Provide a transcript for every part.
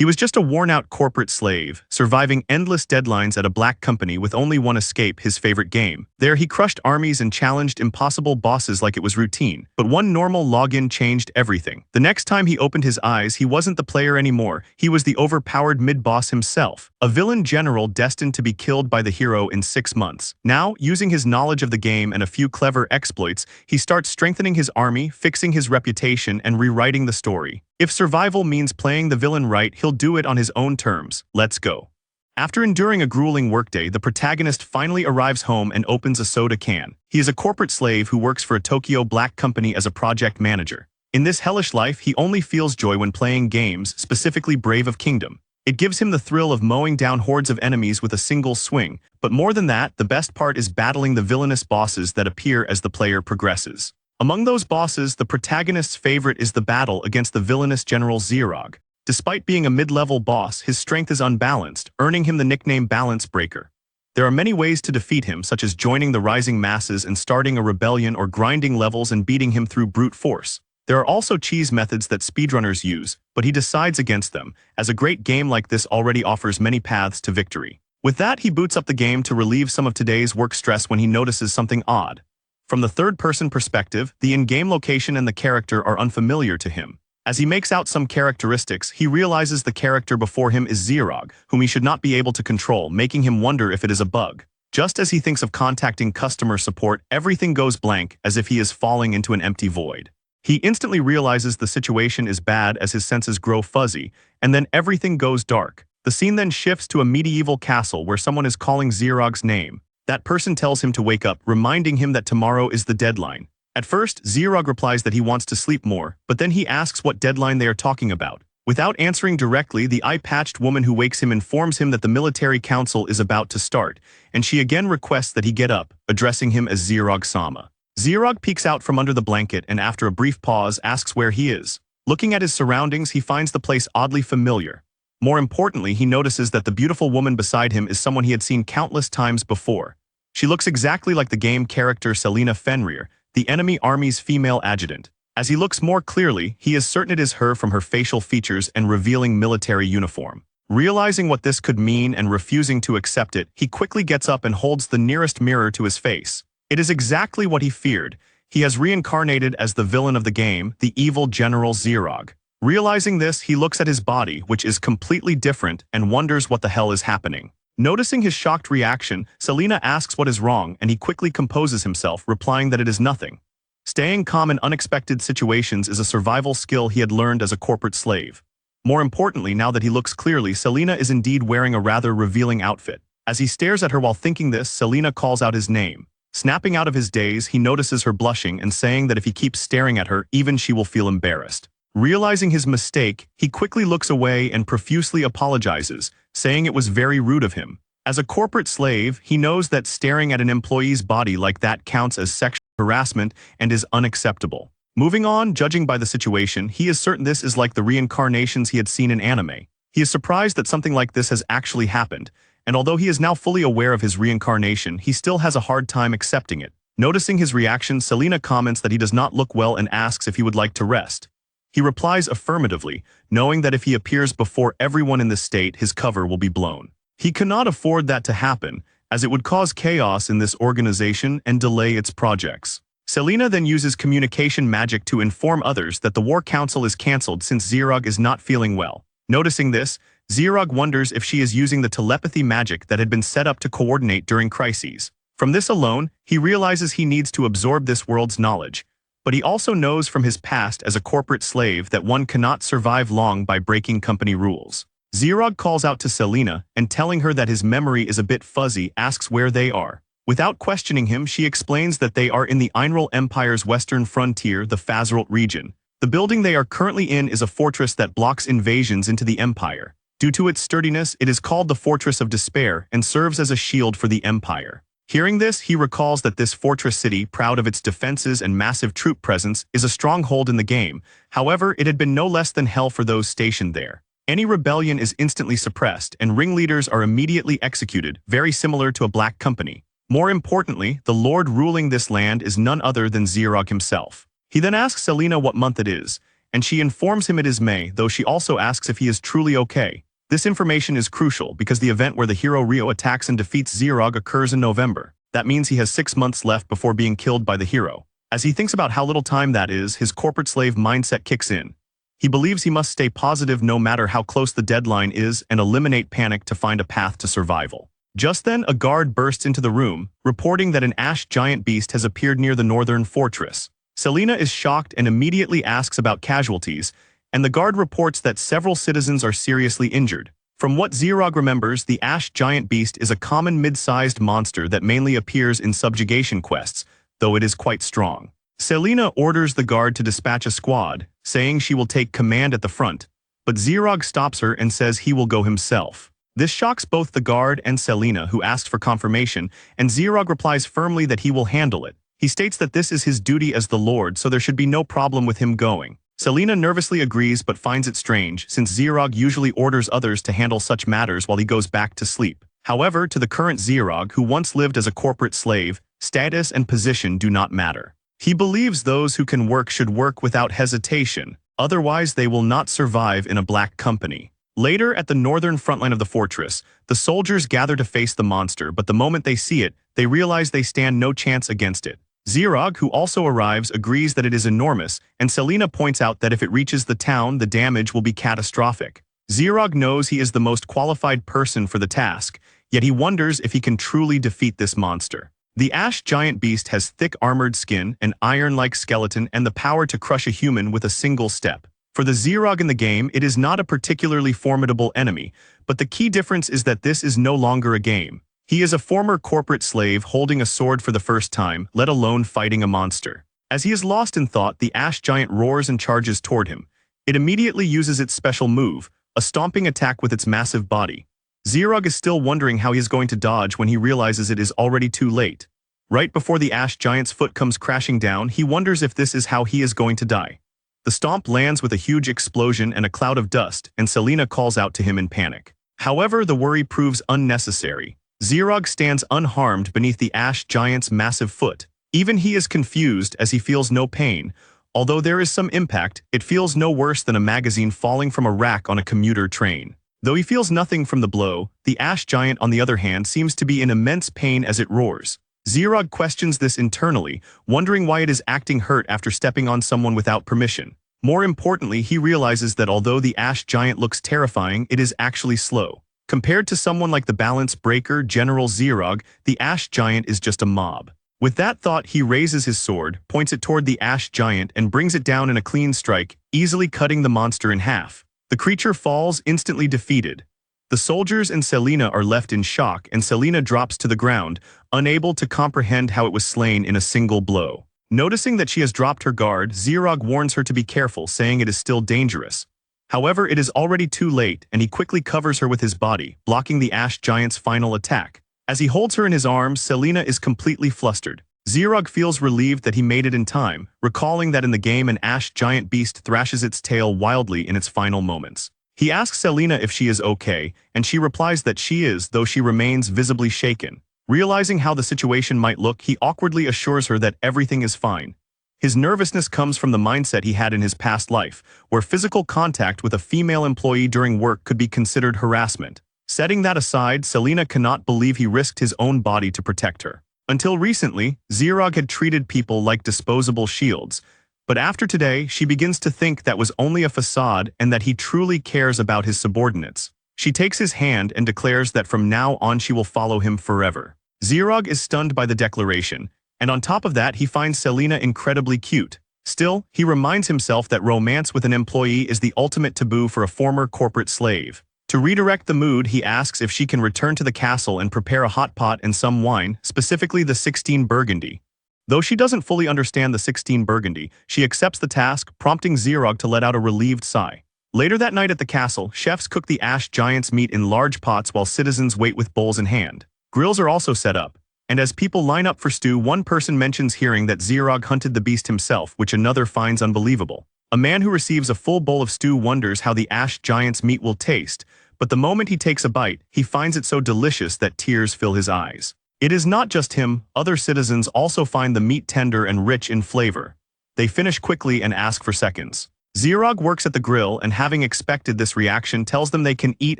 He was just a worn-out corporate slave, surviving endless deadlines at a black company with only one escape, his favorite game. There he crushed armies and challenged impossible bosses like it was routine. But one normal login changed everything. The next time he opened his eyes, he wasn't the player anymore. He was the overpowered mid-boss himself, a villain general destined to be killed by the hero in 6 months. Now, using his knowledge of the game and a few clever exploits, he starts strengthening his army, fixing his reputation, and rewriting the story. If survival means playing the villain right, he'll do it on his own terms. Let's go. After enduring a grueling workday, the protagonist finally arrives home and opens a soda can. He is a corporate slave who works for a Tokyo black company as a project manager. In this hellish life, he only feels joy when playing games, specifically Brave of Kingdom. It gives him the thrill of mowing down hordes of enemies with a single swing. But more than that, the best part is battling the villainous bosses that appear as the player progresses. Among those bosses, the protagonist's favorite is the battle against the villainous General Zerog. Despite being a mid-level boss, his strength is unbalanced, earning him the nickname Balance Breaker. There are many ways to defeat him, such as joining the rising masses and starting a rebellion, or grinding levels and beating him through brute force. There are also cheese methods that speedrunners use, but he decides against them, as a great game like this already offers many paths to victory. With that, he boots up the game to relieve some of today's work stress when he notices something odd. From the third-person perspective, the in-game location and the character are unfamiliar to him. As he makes out some characteristics, he realizes the character before him is Zerog, whom he should not be able to control, making him wonder if it is a bug. Just as he thinks of contacting customer support, everything goes blank, as if he is falling into an empty void. He instantly realizes the situation is bad as his senses grow fuzzy, and then everything goes dark. The scene then shifts to a medieval castle where someone is calling Zerog's name. That person tells him to wake up, reminding him that tomorrow is the deadline. At first, Zerog replies that he wants to sleep more, but then he asks what deadline they are talking about. Without answering directly, the eye-patched woman who wakes him informs him that the military council is about to start, and she again requests that he get up, addressing him as Zerog-sama. Zerog peeks out from under the blanket and after a brief pause asks where he is. Looking at his surroundings, he finds the place oddly familiar. More importantly, he notices that the beautiful woman beside him is someone he had seen countless times before. She looks exactly like the game character Selena Fenrir, the enemy army's female adjutant. As he looks more clearly, he is certain it is her from her facial features and revealing military uniform. Realizing what this could mean and refusing to accept it, he quickly gets up and holds the nearest mirror to his face. It is exactly what he feared. He has reincarnated as the villain of the game, the evil General Zerog. Realizing this, he looks at his body, which is completely different, and wonders what the hell is happening. Noticing his shocked reaction, Selena asks what is wrong, and he quickly composes himself, replying that it is nothing. Staying calm in unexpected situations is a survival skill he had learned as a corporate slave. More importantly, now that he looks clearly, Selena is indeed wearing a rather revealing outfit. As he stares at her while thinking this, Selena calls out his name. Snapping out of his daze, he notices her blushing and saying that if he keeps staring at her, even she will feel embarrassed. Realizing his mistake, he quickly looks away and profusely apologizes, saying it was very rude of him. As a corporate slave, he knows that staring at an employee's body like that counts as sexual harassment and is unacceptable. Moving on, judging by the situation, he is certain this is like the reincarnations he had seen in anime. He is surprised that something like this has actually happened, and although he is now fully aware of his reincarnation, he still has a hard time accepting it. Noticing his reaction, Selena comments that he does not look well and asks if he would like to rest. He replies affirmatively, knowing that if he appears before everyone in the state, his cover will be blown. He cannot afford that to happen, as it would cause chaos in this organization and delay its projects. Selena then uses communication magic to inform others that the War Council is cancelled since Zerog is not feeling well. Noticing this, Zerog wonders if she is using the telepathy magic that had been set up to coordinate during crises. From this alone, he realizes he needs to absorb this world's knowledge. But he also knows from his past as a corporate slave that one cannot survive long by breaking company rules. Zerog calls out to Selena and telling her that his memory is a bit fuzzy, asks where they are. Without questioning him, she explains that they are in the Enroll Empire's western frontier, the Fazralt region. The building they are currently in is a fortress that blocks invasions into the Empire. Due to its sturdiness, it is called the Fortress of Despair and serves as a shield for the Empire. Hearing this, he recalls that this fortress city, proud of its defenses and massive troop presence, is a stronghold in the game. However, it had been no less than hell for those stationed there. Any rebellion is instantly suppressed, and ringleaders are immediately executed, very similar to a black company. More importantly, the lord ruling this land is none other than Zerog himself. He then asks Selena what month it is, and she informs him it is May, though she also asks if he is truly okay. This information is crucial because the event where the hero Rio attacks and defeats Zerog occurs in November. That means he has 6 months left before being killed by the hero. As he thinks about how little time that is, his corporate slave mindset kicks in. He believes he must stay positive no matter how close the deadline is and eliminate panic to find a path to survival. Just then, a guard bursts into the room, reporting that an ash giant beast has appeared near the northern fortress. Selena is shocked and immediately asks about casualties, and the guard reports that several citizens are seriously injured. From what Zerog remembers, the ash giant beast is a common mid-sized monster that mainly appears in subjugation quests, though it is quite strong. Selena orders the guard to dispatch a squad, saying she will take command at the front, but Zerog stops her and says he will go himself. This shocks both the guard and Selena, who asks for confirmation, and Zerog replies firmly that he will handle it. He states that this is his duty as the Lord, so there should be no problem with him going. Selena nervously agrees but finds it strange, since Zerog usually orders others to handle such matters while he goes back to sleep. However, to the current Zerog, who once lived as a corporate slave, status and position do not matter. He believes those who can work should work without hesitation, otherwise they will not survive in a black company. Later, at the northern frontline of the fortress, the soldiers gather to face the monster, but the moment they see it, they realize they stand no chance against it. Zerog, who also arrives, agrees that it is enormous, and Selena points out that if it reaches the town, the damage will be catastrophic. Zerog knows he is the most qualified person for the task, yet he wonders if he can truly defeat this monster. The ash giant beast has thick armored skin, an iron-like skeleton, and the power to crush a human with a single step. For the Zerog in the game, it is not a particularly formidable enemy, but the key difference is that this is no longer a game. He is a former corporate slave holding a sword for the first time, let alone fighting a monster. As he is lost in thought, the ash giant roars and charges toward him. It immediately uses its special move, a stomping attack with its massive body. Zerog is still wondering how he is going to dodge when he realizes it is already too late. Right before the ash giant's foot comes crashing down, he wonders if this is how he is going to die. The stomp lands with a huge explosion and a cloud of dust, and Selena calls out to him in panic. However, the worry proves unnecessary. Zerog stands unharmed beneath the ash giant's massive foot. Even he is confused as he feels no pain. Although there is some impact, it feels no worse than a magazine falling from a rack on a commuter train. Though he feels nothing from the blow, the ash giant, on the other hand, seems to be in immense pain as it roars. Zerog questions this internally, wondering why it is acting hurt after stepping on someone without permission. More importantly, he realizes that although the ash giant looks terrifying, it is actually slow. Compared to someone like the balance breaker General Zerog, the ash giant is just a mob. With that thought, he raises his sword, points it toward the ash giant, and brings it down in a clean strike, easily cutting the monster in half. The creature falls, instantly defeated. The soldiers and Selena are left in shock, and Selena drops to the ground, unable to comprehend how it was slain in a single blow. Noticing that she has dropped her guard, Zerog warns her to be careful, saying it is still dangerous. However, it is already too late, and he quickly covers her with his body, blocking the ash giant's final attack. As he holds her in his arms, Selena is completely flustered. Zerog feels relieved that he made it in time, recalling that in the game an ash giant beast thrashes its tail wildly in its final moments. He asks Selena if she is okay, and she replies that she is, though she remains visibly shaken. Realizing how the situation might look, he awkwardly assures her that everything is fine. His nervousness comes from the mindset he had in his past life, where physical contact with a female employee during work could be considered harassment. Setting that aside, Selena cannot believe he risked his own body to protect her. Until recently, Zerog had treated people like disposable shields, but after today, she begins to think that was only a facade and that he truly cares about his subordinates. She takes his hand and declares that from now on she will follow him forever. Zerog is stunned by the declaration, and on top of that, he finds Selena incredibly cute. Still, he reminds himself that romance with an employee is the ultimate taboo for a former corporate slave. To redirect the mood, he asks if she can return to the castle and prepare a hot pot and some wine, specifically the 16 Burgundy. Though she doesn't fully understand the 16 Burgundy, she accepts the task, prompting Zerog to let out a relieved sigh. Later that night at the castle, chefs cook the ash giant's meat in large pots while citizens wait with bowls in hand. Grills are also set up, and as people line up for stew, one person mentions hearing that Zerog hunted the beast himself, which another finds unbelievable. A man who receives a full bowl of stew wonders how the ash giant's meat will taste, but the moment he takes a bite, he finds it so delicious that tears fill his eyes. It is not just him, other citizens also find the meat tender and rich in flavor. They finish quickly and ask for seconds. Zerog works at the grill and having expected this reaction tells them they can eat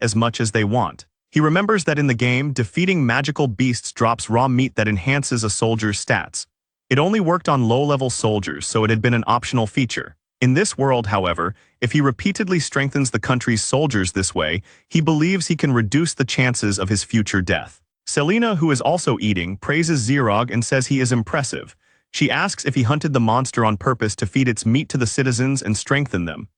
as much as they want. He remembers that in the game, defeating magical beasts drops raw meat that enhances a soldier's stats. It only worked on low-level soldiers, so it had been an optional feature. In this world, however, if he repeatedly strengthens the country's soldiers this way, he believes he can reduce the chances of his future death. Selena, who is also eating, praises Zerog and says he is impressive. She asks if he hunted the monster on purpose to feed its meat to the citizens and strengthen them.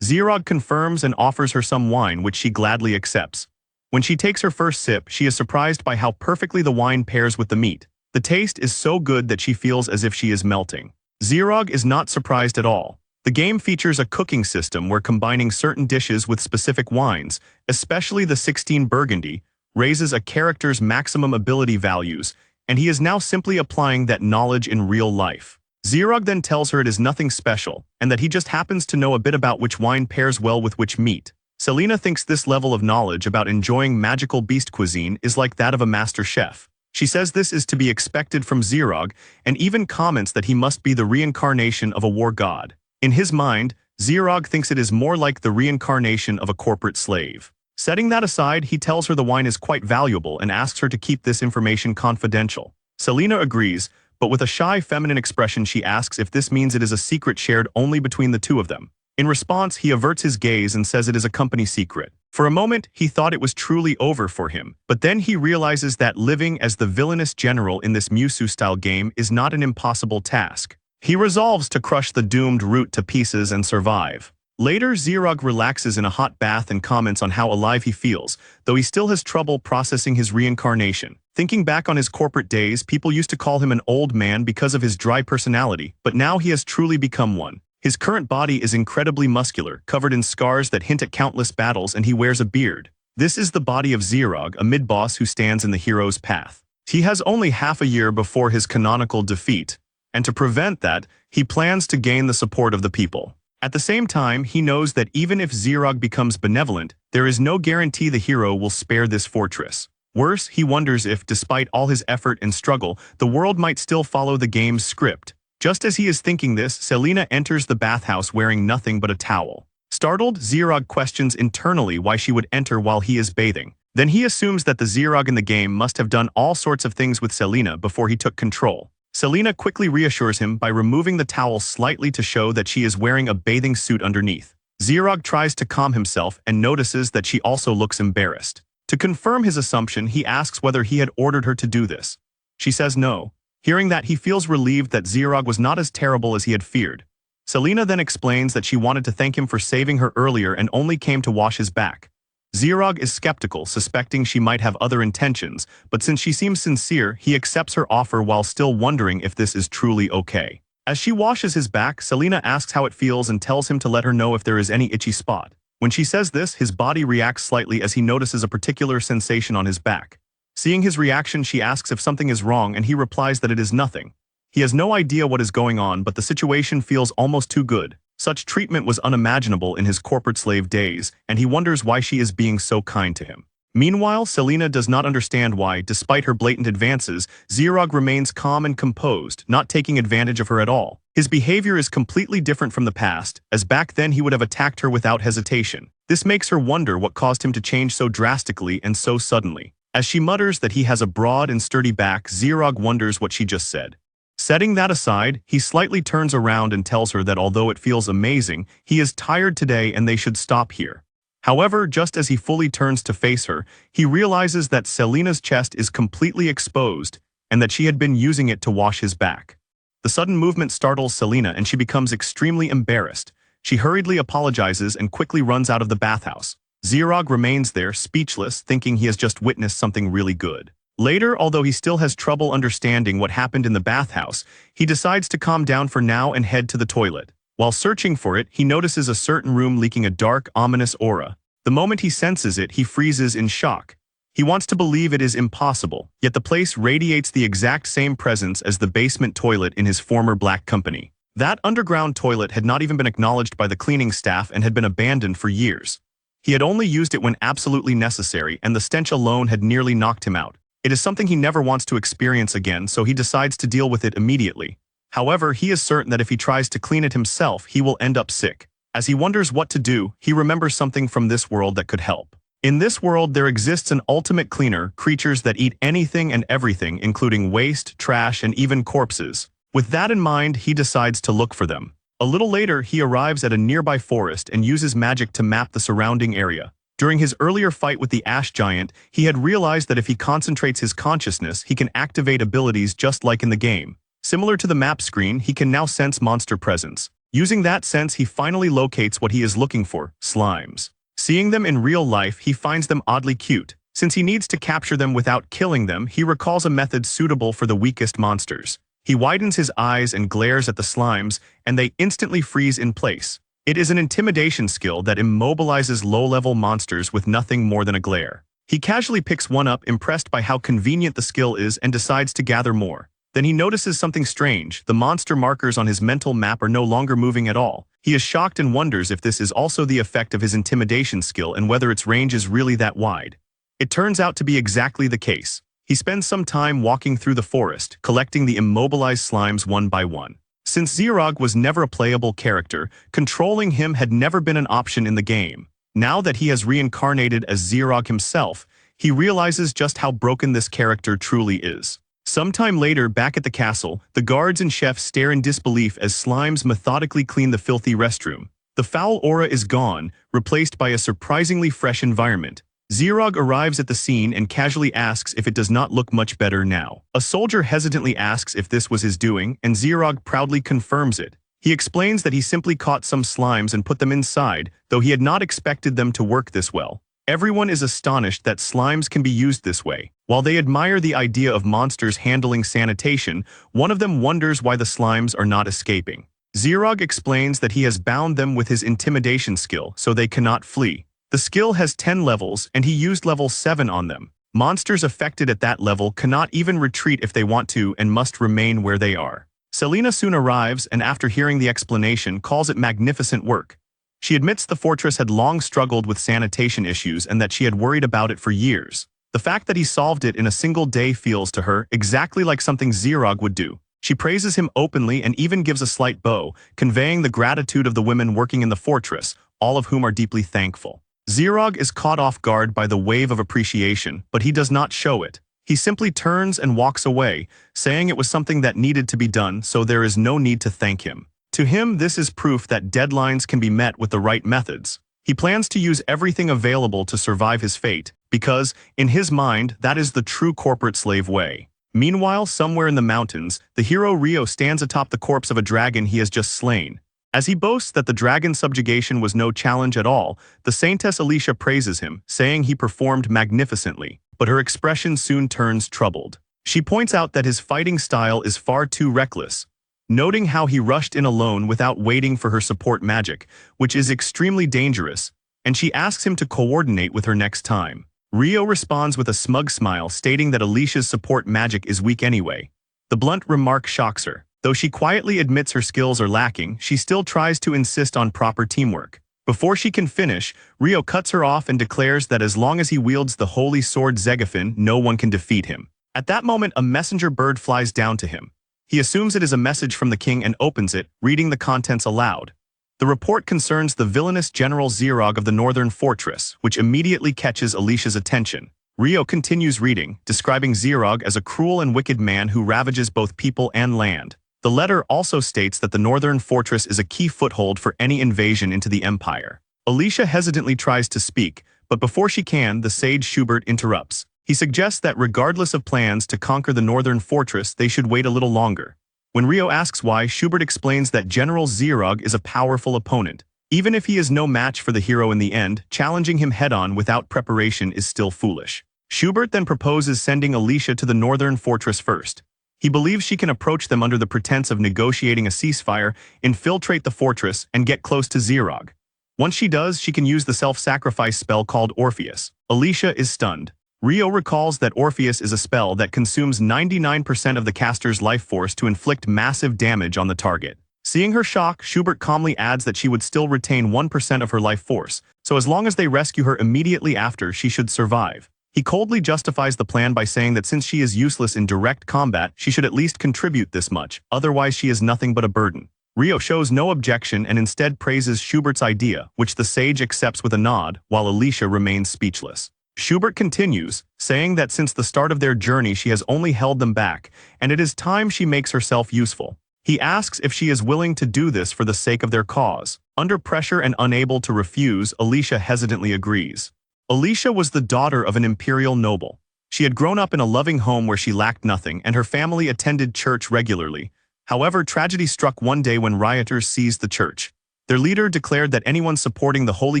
Zerog confirms and offers her some wine, which she gladly accepts. When she takes her first sip, she is surprised by how perfectly the wine pairs with the meat. The taste is so good that she feels as if she is melting. Zerog is not surprised at all. The game features a cooking system where combining certain dishes with specific wines, especially the 16 Burgundy, raises a character's maximum ability values, and he is now simply applying that knowledge in real life. Zerog then tells her it is nothing special, and that he just happens to know a bit about which wine pairs well with which meat. Selena thinks this level of knowledge about enjoying magical beast cuisine is like that of a master chef. She says this is to be expected from Zerog, and even comments that he must be the reincarnation of a war god. In his mind, Zerog thinks it is more like the reincarnation of a corporate slave. Setting that aside, he tells her the wine is quite valuable and asks her to keep this information confidential. Selena agrees, but with a shy feminine expression she asks if this means it is a secret shared only between the two of them. In response, he averts his gaze and says it is a company secret. For a moment, he thought it was truly over for him, but then he realizes that living as the villainous general in this Musu-style game is not an impossible task. He resolves to crush the doomed root to pieces and survive. Later, Zerog relaxes in a hot bath and comments on how alive he feels, though he still has trouble processing his reincarnation. Thinking back on his corporate days, people used to call him an old man because of his dry personality, but now he has truly become one. His current body is incredibly muscular, covered in scars that hint at countless battles, and he wears a beard. This is the body of Zerog, a mid-boss who stands in the hero's path. He has only half a year before his canonical defeat, and to prevent that, he plans to gain the support of the people. At the same time, he knows that even if Zerog becomes benevolent, there is no guarantee the hero will spare this fortress. Worse, he wonders if, despite all his effort and struggle, the world might still follow the game's script. Just as he is thinking this, Selena enters the bathhouse wearing nothing but a towel. Startled, Zerog questions internally why she would enter while he is bathing. Then he assumes that the Zerog in the game must have done all sorts of things with Selena before he took control. Selena quickly reassures him by removing the towel slightly to show that she is wearing a bathing suit underneath. Zerog tries to calm himself and notices that she also looks embarrassed. To confirm his assumption, he asks whether he had ordered her to do this. She says no. Hearing that, he feels relieved that Zerog was not as terrible as he had feared. Selena then explains that she wanted to thank him for saving her earlier and only came to wash his back. Zerog is skeptical, suspecting she might have other intentions, but since she seems sincere, he accepts her offer while still wondering if this is truly okay. As she washes his back, Selena asks how it feels and tells him to let her know if there is any itchy spot. When she says this, his body reacts slightly as he notices a particular sensation on his back. Seeing his reaction, she asks if something is wrong and he replies that it is nothing. He has no idea what is going on, but the situation feels almost too good. Such treatment was unimaginable in his corporate slave days, and he wonders why she is being so kind to him. Meanwhile, Selena does not understand why, despite her blatant advances, Zerog remains calm and composed, not taking advantage of her at all. His behavior is completely different from the past, as back then he would have attacked her without hesitation. This makes her wonder what caused him to change so drastically and so suddenly. As she mutters that he has a broad and sturdy back, Zerog wonders what she just said. Setting that aside, he slightly turns around and tells her that although it feels amazing, he is tired today and they should stop here. However, just as he fully turns to face her, he realizes that Selena's chest is completely exposed and that she had been using it to wash his back. The sudden movement startles Selena and she becomes extremely embarrassed. She hurriedly apologizes and quickly runs out of the bathhouse. Zerog remains there, speechless, thinking he has just witnessed something really good. Later, although he still has trouble understanding what happened in the bathhouse, he decides to calm down for now and head to the toilet. While searching for it, he notices a certain room leaking a dark, ominous aura. The moment he senses it, he freezes in shock. He wants to believe it is impossible, yet the place radiates the exact same presence as the basement toilet in his former black company. That underground toilet had not even been acknowledged by the cleaning staff and had been abandoned for years. He had only used it when absolutely necessary, and the stench alone had nearly knocked him out. It is something he never wants to experience again, so he decides to deal with it immediately. However, he is certain that if he tries to clean it himself, he will end up sick. As he wonders what to do, he remembers something from this world that could help. In this world, there exists an ultimate cleaner, creatures that eat anything and everything, including waste, trash, and even corpses. With that in mind, he decides to look for them. A little later, he arrives at a nearby forest and uses magic to map the surrounding area. During his earlier fight with the ash giant, he had realized that if he concentrates his consciousness, he can activate abilities just like in the game. Similar to the map screen, he can now sense monster presence. Using that sense, he finally locates what he is looking for, slimes. Seeing them in real life, he finds them oddly cute. Since he needs to capture them without killing them, he recalls a method suitable for the weakest monsters. He widens his eyes and glares at the slimes, and they instantly freeze in place. It is an intimidation skill that immobilizes low-level monsters with nothing more than a glare. He casually picks one up, impressed by how convenient the skill is, and decides to gather more. Then he notices something strange. The monster markers on his mental map are no longer moving at all. He is shocked and wonders if this is also the effect of his intimidation skill and whether its range is really that wide. It turns out to be exactly the case. He spends some time walking through the forest, collecting the immobilized slimes one by one. Since Zerog was never a playable character, controlling him had never been an option in the game. Now that he has reincarnated as Zerog himself, he realizes just how broken this character truly is. Sometime later, back at the castle, the guards and chefs stare in disbelief as slimes methodically clean the filthy restroom. The foul aura is gone, replaced by a surprisingly fresh environment. Zerog arrives at the scene and casually asks if it does not look much better now. A soldier hesitantly asks if this was his doing, and Zerog proudly confirms it. He explains that he simply caught some slimes and put them inside, though he had not expected them to work this well. Everyone is astonished that slimes can be used this way. While they admire the idea of monsters handling sanitation, one of them wonders why the slimes are not escaping. Zerog explains that he has bound them with his intimidation skill, so they cannot flee. The skill has 10 levels, and he used level 7 on them. Monsters affected at that level cannot even retreat if they want to and must remain where they are. Selena soon arrives and after hearing the explanation calls it magnificent work. She admits the fortress had long struggled with sanitation issues and that she had worried about it for years. The fact that he solved it in a single day feels to her exactly like something Zerog would do. She praises him openly and even gives a slight bow, conveying the gratitude of the women working in the fortress, all of whom are deeply thankful. Zerog is caught off guard by the wave of appreciation, but he does not show it. He simply turns and walks away, saying it was something that needed to be done, so there is no need to thank him. To him, this is proof that deadlines can be met with the right methods. He plans to use everything available to survive his fate, because, in his mind, that is the true corporate slave way. Meanwhile, somewhere in the mountains, the hero Rio stands atop the corpse of a dragon he has just slain. As he boasts that the dragon's subjugation was no challenge at all, the saintess Alicia praises him, saying he performed magnificently, but her expression soon turns troubled. She points out that his fighting style is far too reckless, noting how he rushed in alone without waiting for her support magic, which is extremely dangerous, and she asks him to coordinate with her next time. Rio responds with a smug smile, stating that Alicia's support magic is weak anyway. The blunt remark shocks her. Though she quietly admits her skills are lacking, she still tries to insist on proper teamwork. Before she can finish, Rio cuts her off and declares that as long as he wields the holy sword Zegafin, no one can defeat him. At that moment, a messenger bird flies down to him. He assumes it is a message from the king and opens it, reading the contents aloud. The report concerns the villainous General Zerog of the Northern Fortress, which immediately catches Alicia's attention. Rio continues reading, describing Zerog as a cruel and wicked man who ravages both people and land. The letter also states that the Northern Fortress is a key foothold for any invasion into the Empire. Alicia hesitantly tries to speak, but before she can, the sage Schubert interrupts. He suggests that regardless of plans to conquer the Northern Fortress, they should wait a little longer. When Rio asks why, Schubert explains that General Zerog is a powerful opponent. Even if he is no match for the hero in the end, challenging him head-on without preparation is still foolish. Schubert then proposes sending Alicia to the Northern Fortress first. He believes she can approach them under the pretense of negotiating a ceasefire, infiltrate the fortress, and get close to Zerog. Once she does, she can use the self-sacrifice spell called Orpheus. Alicia is stunned. Rio recalls that Orpheus is a spell that consumes 99% of the caster's life force to inflict massive damage on the target. Seeing her shock, Schubert calmly adds that she would still retain 1% of her life force, so as long as they rescue her immediately after, she should survive. He coldly justifies the plan by saying that since she is useless in direct combat, she should at least contribute this much, otherwise she is nothing but a burden. Rio shows no objection and instead praises Schubert's idea, which the sage accepts with a nod, while Alicia remains speechless. Schubert continues, saying that since the start of their journey she has only held them back, and it is time she makes herself useful. He asks if she is willing to do this for the sake of their cause. Under pressure and unable to refuse, Alicia hesitantly agrees. Alicia was the daughter of an imperial noble. She had grown up in a loving home where she lacked nothing, and her family attended church regularly. However, tragedy struck one day when rioters seized the church. Their leader declared that anyone supporting the Holy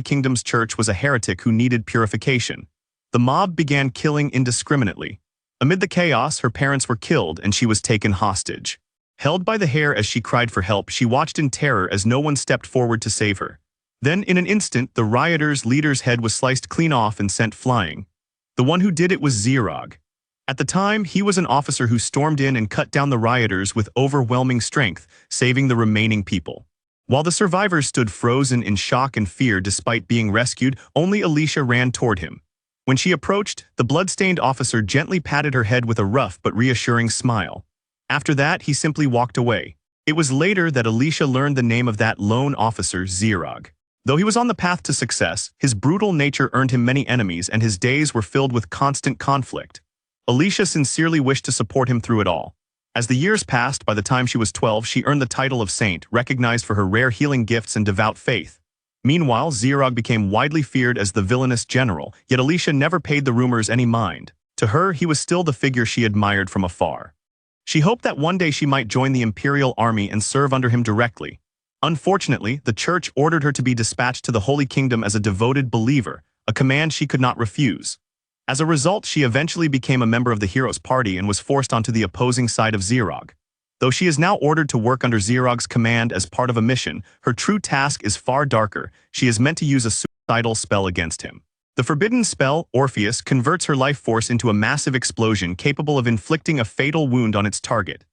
Kingdom's church was a heretic who needed purification. The mob began killing indiscriminately. Amid the chaos, her parents were killed and she was taken hostage. Held by the hair as she cried for help, she watched in terror as no one stepped forward to save her. Then, in an instant, the rioters' leader's head was sliced clean off and sent flying. The one who did it was Zerog. At the time, he was an officer who stormed in and cut down the rioters with overwhelming strength, saving the remaining people. While the survivors stood frozen in shock and fear despite being rescued, only Alicia ran toward him. When she approached, the blood-stained officer gently patted her head with a rough but reassuring smile. After that, he simply walked away. It was later that Alicia learned the name of that lone officer, Zerog. Though he was on the path to success, his brutal nature earned him many enemies and his days were filled with constant conflict. Alicia sincerely wished to support him through it all. As the years passed, by the time she was 12, she earned the title of saint, recognized for her rare healing gifts and devout faith. Meanwhile, Zerog became widely feared as the villainous general, yet Alicia never paid the rumors any mind. To her, he was still the figure she admired from afar. She hoped that one day she might join the Imperial army and serve under him directly. Unfortunately, the church ordered her to be dispatched to the Holy Kingdom as a devoted believer, a command she could not refuse. As a result, she eventually became a member of the Heroes' party and was forced onto the opposing side of Zerog. Though she is now ordered to work under Zerog's command as part of a mission, her true task is far darker. She is meant to use a suicidal spell against him. The forbidden spell, Orpheus, converts her life force into a massive explosion capable of inflicting a fatal wound on its target.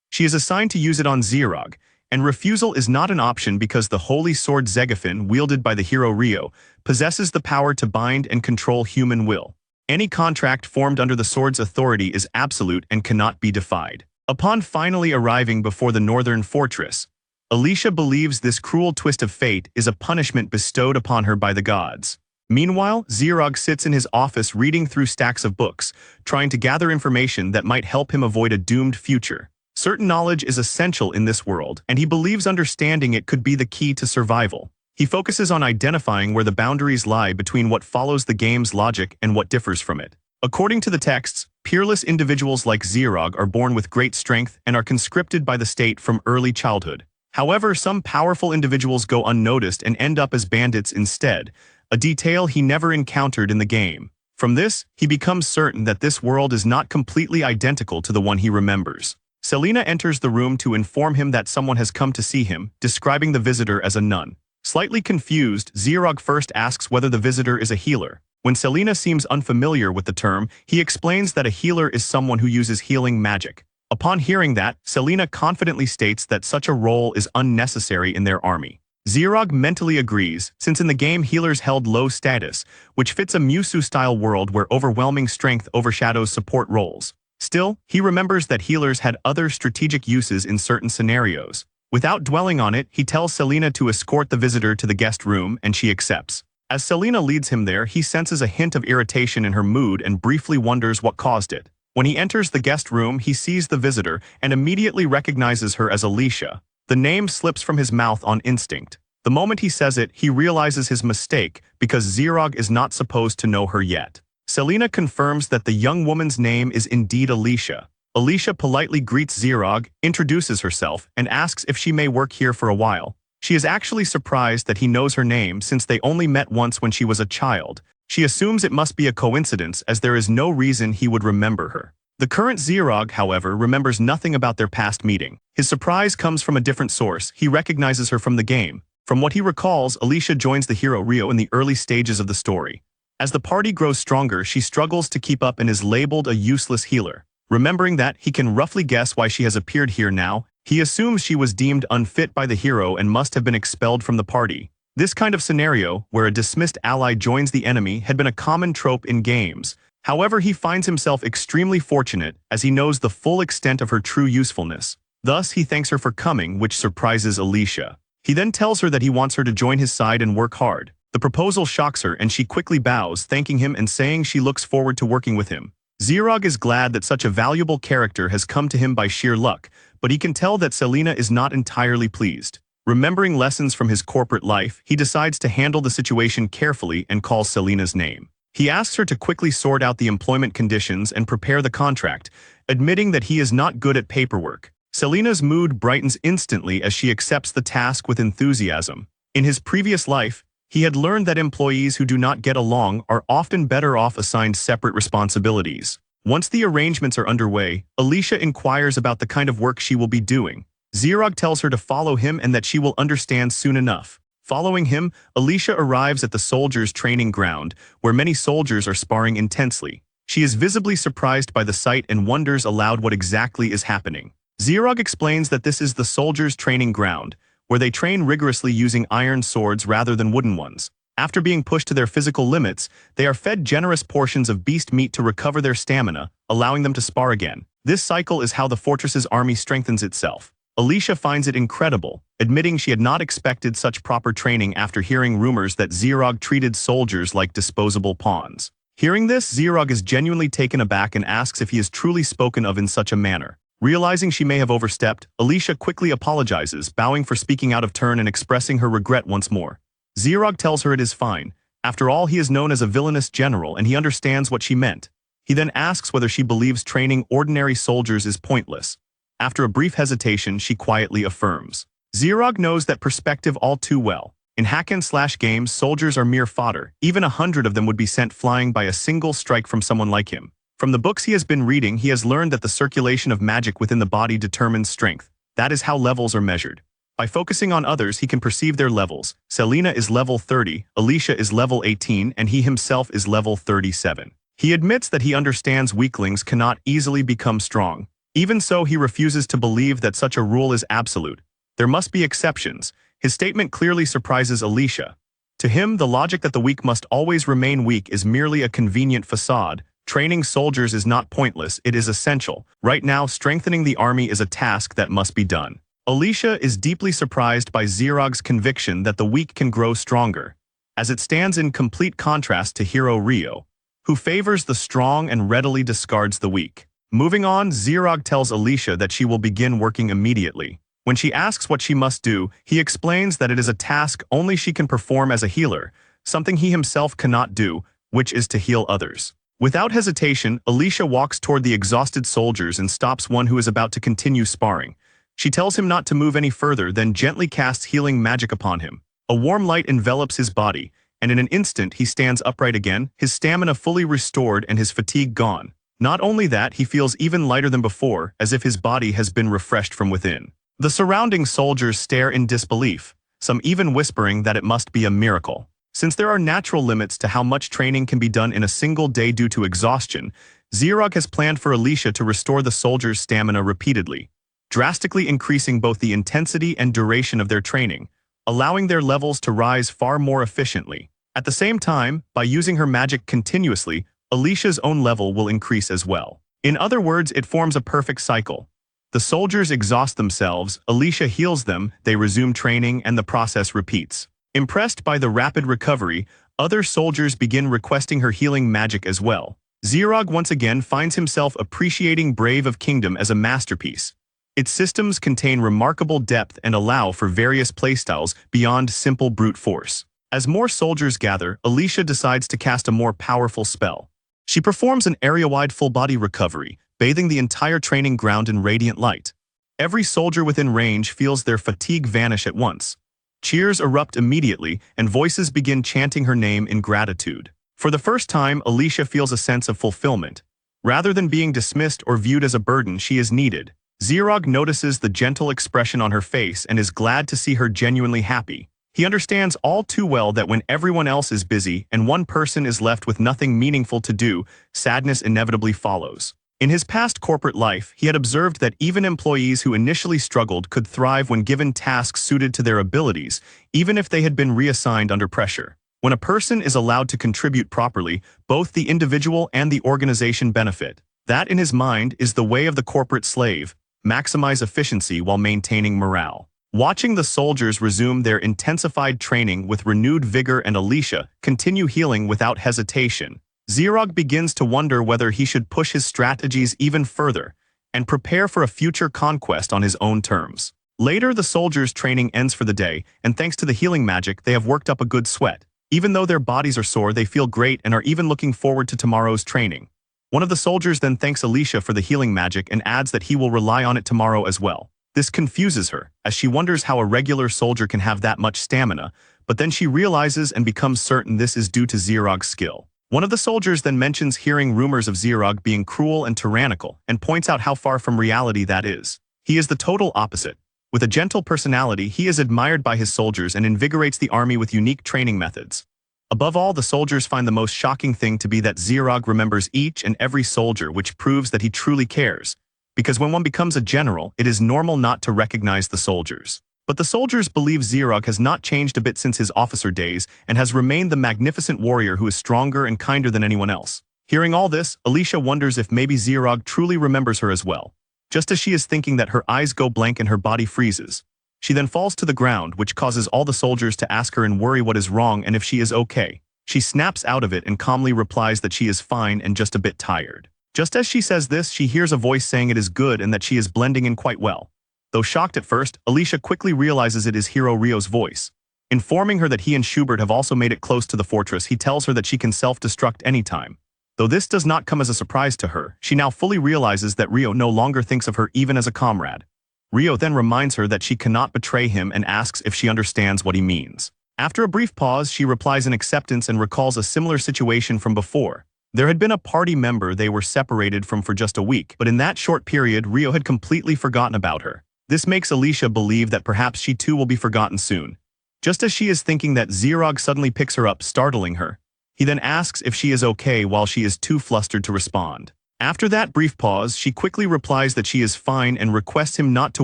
She is assigned to use it on Zerog, and refusal is not an option because the holy sword Zegafin, wielded by the hero Rio, possesses the power to bind and control human will. Any contract formed under the sword's authority is absolute and cannot be defied. Upon finally arriving before the northern fortress, Alicia believes this cruel twist of fate is a punishment bestowed upon her by the gods. Meanwhile, Zerog sits in his office reading through stacks of books, trying to gather information that might help him avoid a doomed future. Certain knowledge is essential in this world, and he believes understanding it could be the key to survival. He focuses on identifying where the boundaries lie between what follows the game's logic and what differs from it. According to the texts, peerless individuals like Zerog are born with great strength and are conscripted by the state from early childhood. However, some powerful individuals go unnoticed and end up as bandits instead, a detail he never encountered in the game. From this, he becomes certain that this world is not completely identical to the one he remembers. Selena enters the room to inform him that someone has come to see him, describing the visitor as a nun. Slightly confused, Zerog first asks whether the visitor is a healer. When Selena seems unfamiliar with the term, he explains that a healer is someone who uses healing magic. Upon hearing that, Selena confidently states that such a role is unnecessary in their army. Zerog mentally agrees, since in the game healers held low status, which fits a Musu-style world where overwhelming strength overshadows support roles. Still, he remembers that healers had other strategic uses in certain scenarios. Without dwelling on it, he tells Selena to escort the visitor to the guest room, and she accepts. As Selena leads him there, he senses a hint of irritation in her mood and briefly wonders what caused it. When he enters the guest room, he sees the visitor and immediately recognizes her as Alicia. The name slips from his mouth on instinct. The moment he says it, he realizes his mistake because Zerog is not supposed to know her yet. Selena confirms that the young woman's name is indeed Alicia. Alicia politely greets Zerog, introduces herself, and asks if she may work here for a while. She is actually surprised that he knows her name since they only met once when she was a child. She assumes it must be a coincidence as there is no reason he would remember her. The current Zerog, however, remembers nothing about their past meeting. His surprise comes from a different source. He recognizes her from the game. From what he recalls, Alicia joins the hero Rio in the early stages of the story. As the party grows stronger, she struggles to keep up and is labeled a useless healer. Remembering that, he can roughly guess why she has appeared here now. He assumes she was deemed unfit by the hero and must have been expelled from the party. This kind of scenario, where a dismissed ally joins the enemy, had been a common trope in games. However, he finds himself extremely fortunate as he knows the full extent of her true usefulness. Thus, he thanks her for coming, which surprises Alicia. He then tells her that he wants her to join his side and work hard. The proposal shocks her and she quickly bows, thanking him and saying she looks forward to working with him. Zerog is glad that such a valuable character has come to him by sheer luck, but he can tell that Selena is not entirely pleased. Remembering lessons from his corporate life, he decides to handle the situation carefully and calls Selena's name. He asks her to quickly sort out the employment conditions and prepare the contract, admitting that he is not good at paperwork. Selena's mood brightens instantly as she accepts the task with enthusiasm. In his previous life, he had learned that employees who do not get along are often better off assigned separate responsibilities. Once the arrangements are underway, Alicia inquires about the kind of work she will be doing. Zerog tells her to follow him and that she will understand soon enough. Following him, Alicia arrives at the soldiers' training ground, where many soldiers are sparring intensely. She is visibly surprised by the sight and wonders aloud what exactly is happening. Zerog explains that this is the soldiers' training ground, where they train rigorously using iron swords rather than wooden ones. After being pushed to their physical limits, they are fed generous portions of beast meat to recover their stamina, allowing them to spar again. This cycle is how the fortress's army strengthens itself. Alicia finds it incredible, admitting she had not expected such proper training after hearing rumors that Zerog treated soldiers like disposable pawns. Hearing this, Zerog is genuinely taken aback and asks if he is truly spoken of in such a manner. Realizing she may have overstepped, Alicia quickly apologizes, bowing for speaking out of turn and expressing her regret once more. Zerog tells her it is fine. After all, he is known as a villainous general and he understands what she meant. He then asks whether she believes training ordinary soldiers is pointless. After a brief hesitation, she quietly affirms. Zerog knows that perspective all too well. In hack-and-slash games, soldiers are mere fodder. Even 100 of them would be sent flying by a single strike from someone like him. From the books he has been reading, he has learned that the circulation of magic within the body determines strength. That is how levels are measured. By focusing on others, he can perceive their levels. Selena is level 30, Alicia is level 18, and he himself is level 37. He admits that he understands weaklings cannot easily become strong. Even so, he refuses to believe that such a rule is absolute. There must be exceptions. His statement clearly surprises Alicia. To him, the logic that the weak must always remain weak is merely a convenient facade. Training soldiers is not pointless, it is essential. Right now, strengthening the army is a task that must be done. Alicia is deeply surprised by Zerog's conviction that the weak can grow stronger, as it stands in complete contrast to hero Rio, who favors the strong and readily discards the weak. Moving on, Zerog tells Alicia that she will begin working immediately. When she asks what she must do, he explains that it is a task only she can perform as a healer, something he himself cannot do, which is to heal others. Without hesitation, Alicia walks toward the exhausted soldiers and stops one who is about to continue sparring. She tells him not to move any further, then gently casts healing magic upon him. A warm light envelops his body, and in an instant he stands upright again, his stamina fully restored and his fatigue gone. Not only that, he feels even lighter than before, as if his body has been refreshed from within. The surrounding soldiers stare in disbelief, some even whispering that it must be a miracle. Since there are natural limits to how much training can be done in a single day due to exhaustion, Zerog has planned for Alicia to restore the soldiers' stamina repeatedly, drastically increasing both the intensity and duration of their training, allowing their levels to rise far more efficiently. At the same time, by using her magic continuously, Alicia's own level will increase as well. In other words, it forms a perfect cycle. The soldiers exhaust themselves, Alicia heals them, they resume training, and the process repeats. Impressed by the rapid recovery, other soldiers begin requesting her healing magic as well. Zerog once again finds himself appreciating Brave of Kingdom as a masterpiece. Its systems contain remarkable depth and allow for various playstyles beyond simple brute force. As more soldiers gather, Alicia decides to cast a more powerful spell. She performs an area-wide full-body recovery, bathing the entire training ground in radiant light. Every soldier within range feels their fatigue vanish at once. Cheers erupt immediately, and voices begin chanting her name in gratitude. For the first time, Alicia feels a sense of fulfillment. Rather than being dismissed or viewed as a burden, she is needed. Zerog notices the gentle expression on her face and is glad to see her genuinely happy. He understands all too well that when everyone else is busy and one person is left with nothing meaningful to do, sadness inevitably follows. In his past corporate life, he had observed that even employees who initially struggled could thrive when given tasks suited to their abilities, even if they had been reassigned under pressure. When a person is allowed to contribute properly, both the individual and the organization benefit. That, in his mind, is the way of the corporate slave. maximize efficiency while maintaining morale. Watching the soldiers resume their intensified training with renewed vigor and Alicia continue healing without hesitation, Zerog begins to wonder whether he should push his strategies even further and prepare for a future conquest on his own terms. Later, the soldiers' training ends for the day, and thanks to the healing magic, they have worked up a good sweat. Even though their bodies are sore, they feel great and are even looking forward to tomorrow's training. One of the soldiers then thanks Alicia for the healing magic and adds that he will rely on it tomorrow as well. This confuses her, as she wonders how a regular soldier can have that much stamina, but then she realizes and becomes certain this is due to Zerog's skill. One of the soldiers then mentions hearing rumors of Zerog being cruel and tyrannical, and points out how far from reality that is. He is the total opposite. With a gentle personality, he is admired by his soldiers and invigorates the army with unique training methods. Above all, the soldiers find the most shocking thing to be that Zerog remembers each and every soldier, which proves that he truly cares. Because when one becomes a general, it is normal not to recognize the soldiers. But the soldiers believe Zerog has not changed a bit since his officer days and has remained the magnificent warrior who is stronger and kinder than anyone else. Hearing all this, Alicia wonders if maybe Zerog truly remembers her as well. Just as she is thinking that, her eyes go blank and her body freezes. She then falls to the ground, which causes all the soldiers to ask her and worry what is wrong and if she is okay. She snaps out of it and calmly replies that she is fine and just a bit tired. Just as she says this, she hears a voice saying it is good and that she is blending in quite well. Though shocked at first, Alicia quickly realizes it is Hero Rio's voice. Informing her that he and Schubert have also made it close to the fortress, he tells her that she can self-destruct anytime. Though this does not come as a surprise to her, she now fully realizes that Rio no longer thinks of her even as a comrade. Rio then reminds her that she cannot betray him and asks if she understands what he means. After a brief pause, she replies in acceptance and recalls a similar situation from before. There had been a party member they were separated from for just a week, but in that short period, Rio had completely forgotten about her. This makes Alicia believe that perhaps she too will be forgotten soon. Just as she is thinking that, Zerog suddenly picks her up, startling her. He then asks if she is okay while she is too flustered to respond. After that brief pause, she quickly replies that she is fine and requests him not to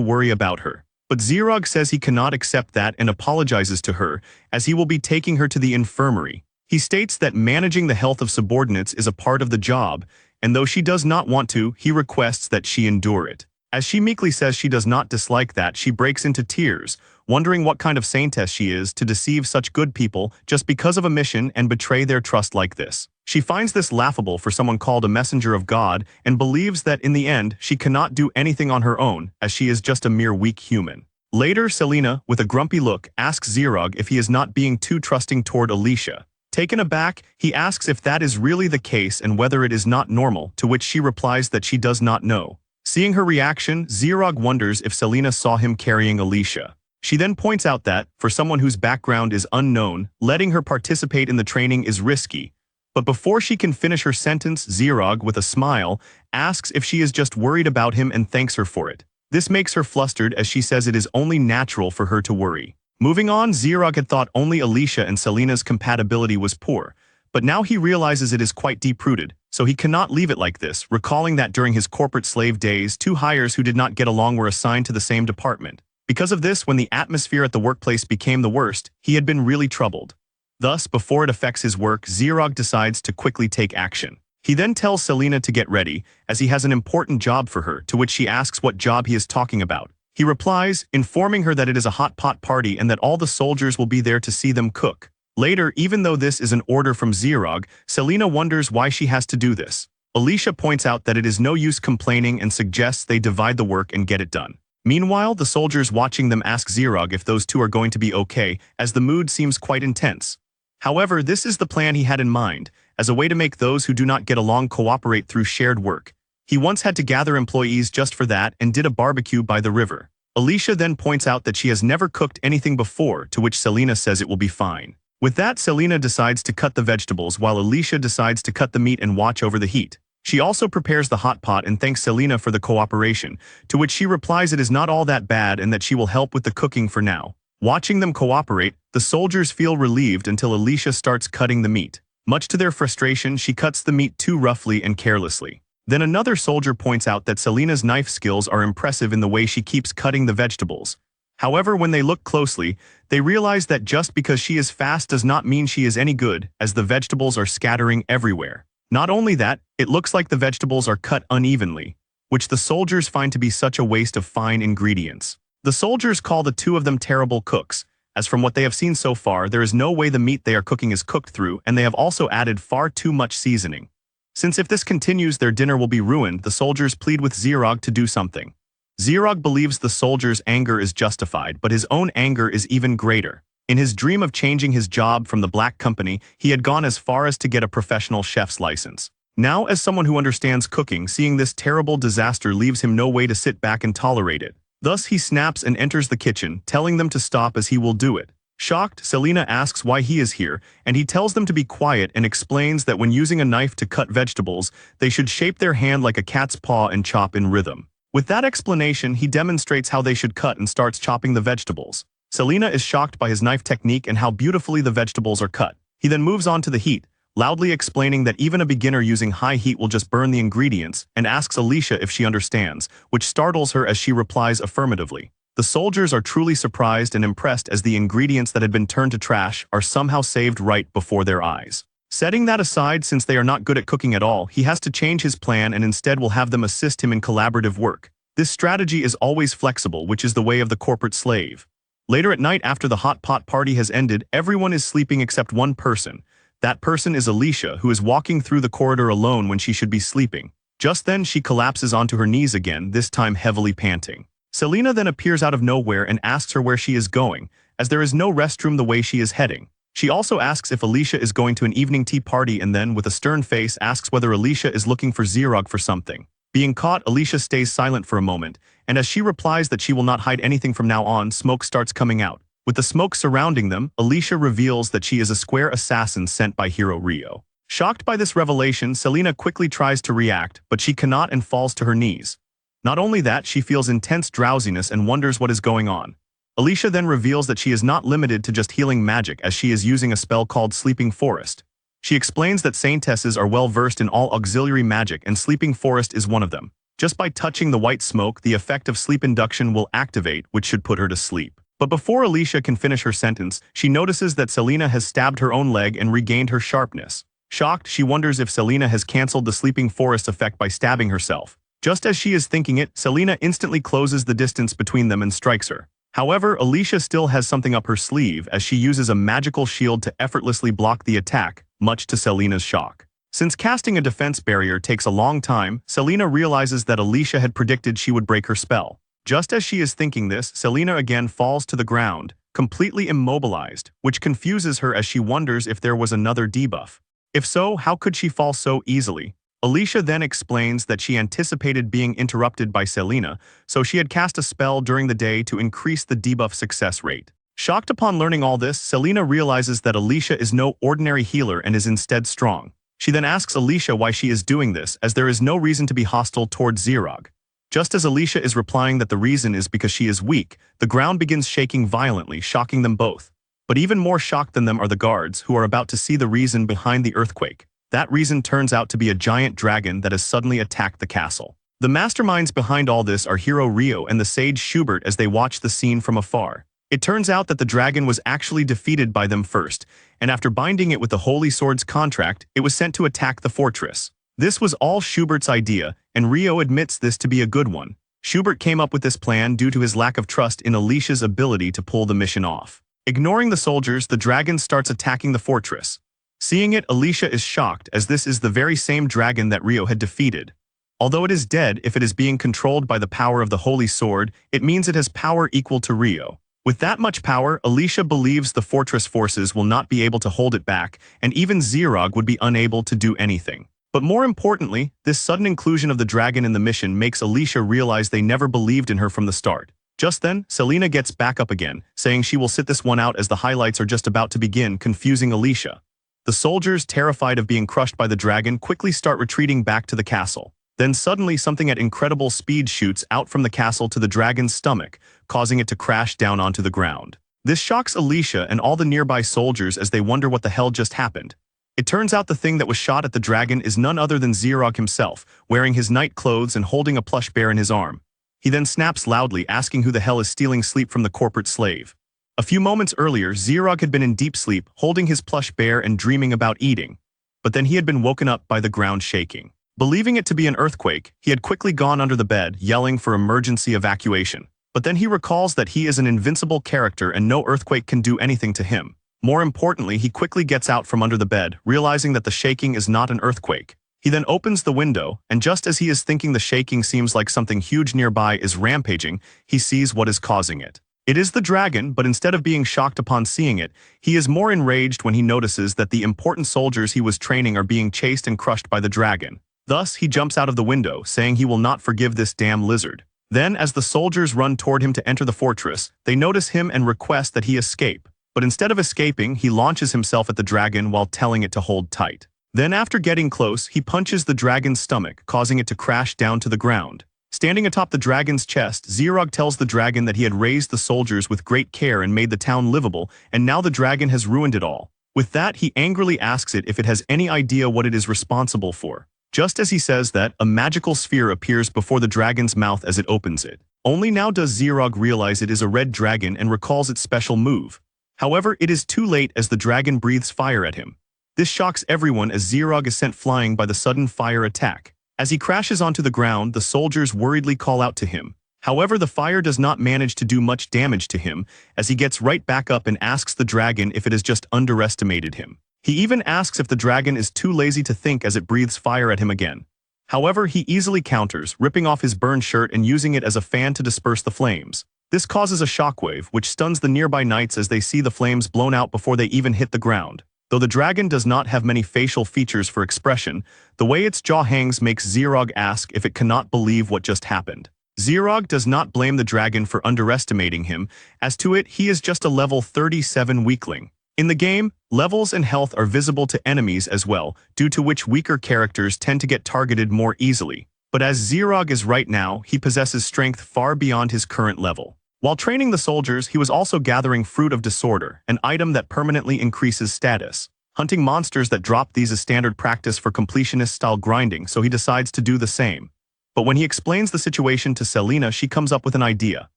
worry about her. But Zerog says he cannot accept that and apologizes to her, as he will be taking her to the infirmary. He states that managing the health of subordinates is a part of the job, and though she does not want to, he requests that she endure it. As she meekly says she does not dislike that, she breaks into tears, wondering what kind of saintess she is to deceive such good people just because of a mission and betray their trust like this. She finds this laughable for someone called a messenger of God and believes that in the end she cannot do anything on her own, as she is just a mere weak human. Later, Selena, with a grumpy look, asks Zerog if he is not being too trusting toward Alicia. Taken aback, he asks if that is really the case and whether it is not normal, to which she replies that she does not know. Seeing her reaction, Zerog wonders if Selena saw him carrying Alicia. She then points out that, for someone whose background is unknown, letting her participate in the training is risky. But before she can finish her sentence, Zerog, with a smile, asks if she is just worried about him and thanks her for it. This makes her flustered, as she says it is only natural for her to worry. Moving on, Zerog had thought only Alicia and Selena's compatibility was poor, but now he realizes it is quite deep-rooted, so he cannot leave it like this, recalling that during his corporate slave days, 2 hires who did not get along were assigned to the same department. Because of this, when the atmosphere at the workplace became the worst, he had been really troubled. Thus, before it affects his work, Zerog decides to quickly take action. He then tells Selena to get ready, as he has an important job for her, to which she asks what job he is talking about. He replies, informing her that it is a hot pot party and that all the soldiers will be there to see them cook. Later, even though this is an order from Zerog, Selena wonders why she has to do this. Alicia points out that it is no use complaining and suggests they divide the work and get it done. Meanwhile, the soldiers watching them ask Zerog if those two are going to be okay, as the mood seems quite intense. However, this is the plan he had in mind, as a way to make those who do not get along cooperate through shared work. He once had to gather employees just for that and did a barbecue by the river. Alicia then points out that she has never cooked anything before, to which Selena says it will be fine. With that, Selena decides to cut the vegetables while Alicia decides to cut the meat and watch over the heat. She also prepares the hot pot and thanks Selena for the cooperation, to which she replies it is not all that bad and that she will help with the cooking for now. Watching them cooperate, the soldiers feel relieved until Alicia starts cutting the meat. Much to their frustration, she cuts the meat too roughly and carelessly. Then another soldier points out that Selena's knife skills are impressive in the way she keeps cutting the vegetables. However, when they look closely, they realize that just because she is fast does not mean she is any good, as the vegetables are scattering everywhere. Not only that, it looks like the vegetables are cut unevenly, which the soldiers find to be such a waste of fine ingredients. The soldiers call the two of them terrible cooks, as from what they have seen so far, there is no way the meat they are cooking is cooked through, and they have also added far too much seasoning. Since if this continues, their dinner will be ruined, the soldiers plead with Zerog to do something. Zerog believes the soldiers' anger is justified, but his own anger is even greater. In his dream of changing his job from the Black Company, he had gone as far as to get a professional chef's license. Now, as someone who understands cooking, seeing this terrible disaster leaves him no way to sit back and tolerate it. Thus, he snaps and enters the kitchen, telling them to stop as he will do it. Shocked, Selena asks why he is here, and he tells them to be quiet and explains that when using a knife to cut vegetables, they should shape their hand like a cat's paw and chop in rhythm. With that explanation, he demonstrates how they should cut and starts chopping the vegetables. Selena is shocked by his knife technique and how beautifully the vegetables are cut. He then moves on to the heat, loudly explaining that even a beginner using high heat will just burn the ingredients, and asks Alicia if she understands, which startles her as she replies affirmatively. The soldiers are truly surprised and impressed as the ingredients that had been turned to trash are somehow saved right before their eyes. Setting that aside, since they are not good at cooking at all, he has to change his plan and instead will have them assist him in collaborative work. This strategy is always flexible, which is the way of the corporate slave. Later at night, after the hot pot party has ended, everyone is sleeping except one person. That person is Alicia, who is walking through the corridor alone when she should be sleeping. Just then, she collapses onto her knees again, this time heavily panting. Selena then appears out of nowhere and asks her where she is going, as there is no restroom the way she is heading. She also asks if Alicia is going to an evening tea party and then, with a stern face, asks whether Alicia is looking for Zerog for something. Being caught, Alicia stays silent for a moment, and as she replies that she will not hide anything from now on, smoke starts coming out. With the smoke surrounding them, Alicia reveals that she is a square assassin sent by Hero Rio. Shocked by this revelation, Selena quickly tries to react, but she cannot and falls to her knees. Not only that, she feels intense drowsiness and wonders what is going on. Alicia then reveals that she is not limited to just healing magic, as she is using a spell called Sleeping Forest. She explains that saintesses are well versed in all auxiliary magic and Sleeping Forest is one of them. Just by touching the white smoke, the effect of sleep induction will activate, which should put her to sleep. But before Alicia can finish her sentence, she notices that Selena has stabbed her own leg and regained her sharpness. Shocked, she wonders if Selena has cancelled the Sleeping Forest effect by stabbing herself. Just as she is thinking it, Selena instantly closes the distance between them and strikes her. However, Alicia still has something up her sleeve as she uses a magical shield to effortlessly block the attack, much to Selena's shock. Since casting a defense barrier takes a long time, Selena realizes that Alicia had predicted she would break her spell. Just as she is thinking this, Selena again falls to the ground, completely immobilized, which confuses her as she wonders if there was another debuff. If so, how could she fall so easily? Alicia then explains that she anticipated being interrupted by Selena, so she had cast a spell during the day to increase the debuff success rate. Shocked upon learning all this, Selena realizes that Alicia is no ordinary healer and is instead strong. She then asks Alicia why she is doing this, as there is no reason to be hostile towards Zerog. Just as Alicia is replying that the reason is because she is weak, the ground begins shaking violently, shocking them both. But even more shocked than them are the guards, who are about to see the reason behind the earthquake. That reason turns out to be a giant dragon that has suddenly attacked the castle. The masterminds behind all this are Hero Rio and the sage Schubert as they watch the scene from afar. It turns out that the dragon was actually defeated by them first, and after binding it with the Holy Sword's contract, it was sent to attack the fortress. This was all Schubert's idea, and Rio admits this to be a good one. Schubert came up with this plan due to his lack of trust in Alicia's ability to pull the mission off. Ignoring the soldiers, the dragon starts attacking the fortress. Seeing it, Alicia is shocked, as this is the very same dragon that Rio had defeated. Although it is dead, if it is being controlled by the power of the Holy Sword, it means it has power equal to Rio. With that much power, Alicia believes the fortress forces will not be able to hold it back, and even Zerog would be unable to do anything. But more importantly, this sudden inclusion of the dragon in the mission makes Alicia realize they never believed in her from the start. Just then, Selena gets back up again, saying she will sit this one out as the highlights are just about to begin, confusing Alicia. The soldiers, terrified of being crushed by the dragon, quickly start retreating back to the castle. Then suddenly something at incredible speed shoots out from the castle to the dragon's stomach, causing it to crash down onto the ground. This shocks Alicia and all the nearby soldiers as they wonder what the hell just happened. It turns out the thing that was shot at the dragon is none other than Zerog himself, wearing his night clothes and holding a plush bear in his arm. He then snaps loudly, asking who the hell is stealing sleep from the corporate slave. A few moments earlier, Zerog had been in deep sleep, holding his plush bear and dreaming about eating. But then he had been woken up by the ground shaking. Believing it to be an earthquake, he had quickly gone under the bed, yelling for emergency evacuation. But then he recalls that he is an invincible character and no earthquake can do anything to him. More importantly, he quickly gets out from under the bed, realizing that the shaking is not an earthquake. He then opens the window, and just as he is thinking the shaking seems like something huge nearby is rampaging, he sees what is causing it. It is the dragon, but instead of being shocked upon seeing it, he is more enraged when he notices that the important soldiers he was training are being chased and crushed by the dragon. Thus, he jumps out of the window, saying he will not forgive this damn lizard. Then, as the soldiers run toward him to enter the fortress, they notice him and request that he escape. But instead of escaping, he launches himself at the dragon while telling it to hold tight. Then after getting close, he punches the dragon's stomach, causing it to crash down to the ground. Standing atop the dragon's chest, Zerog tells the dragon that he had raised the soldiers with great care and made the town livable, and now the dragon has ruined it all. With that, he angrily asks it if it has any idea what it is responsible for. Just as he says that, a magical sphere appears before the dragon's mouth as it opens it. Only now does Zerog realize it is a red dragon and recalls its special move. However, it is too late as the dragon breathes fire at him. This shocks everyone as Zerog is sent flying by the sudden fire attack. As he crashes onto the ground, the soldiers worriedly call out to him. However, the fire does not manage to do much damage to him, as he gets right back up and asks the dragon if it has just underestimated him. He even asks if the dragon is too lazy to think as it breathes fire at him again. However, he easily counters, ripping off his burned shirt and using it as a fan to disperse the flames. This causes a shockwave, which stuns the nearby knights as they see the flames blown out before they even hit the ground. Though the dragon does not have many facial features for expression, the way its jaw hangs makes Zerog ask if it cannot believe what just happened. Zerog does not blame the dragon for underestimating him, as to it he is just a level 37 weakling. In the game, levels and health are visible to enemies as well, due to which weaker characters tend to get targeted more easily. But as Zerog is right now, he possesses strength far beyond his current level. While training the soldiers, he was also gathering Fruit of Disorder, an item that permanently increases status. Hunting monsters that drop these is standard practice for completionist-style grinding, so he decides to do the same. But when he explains the situation to Selena, she comes up with an idea.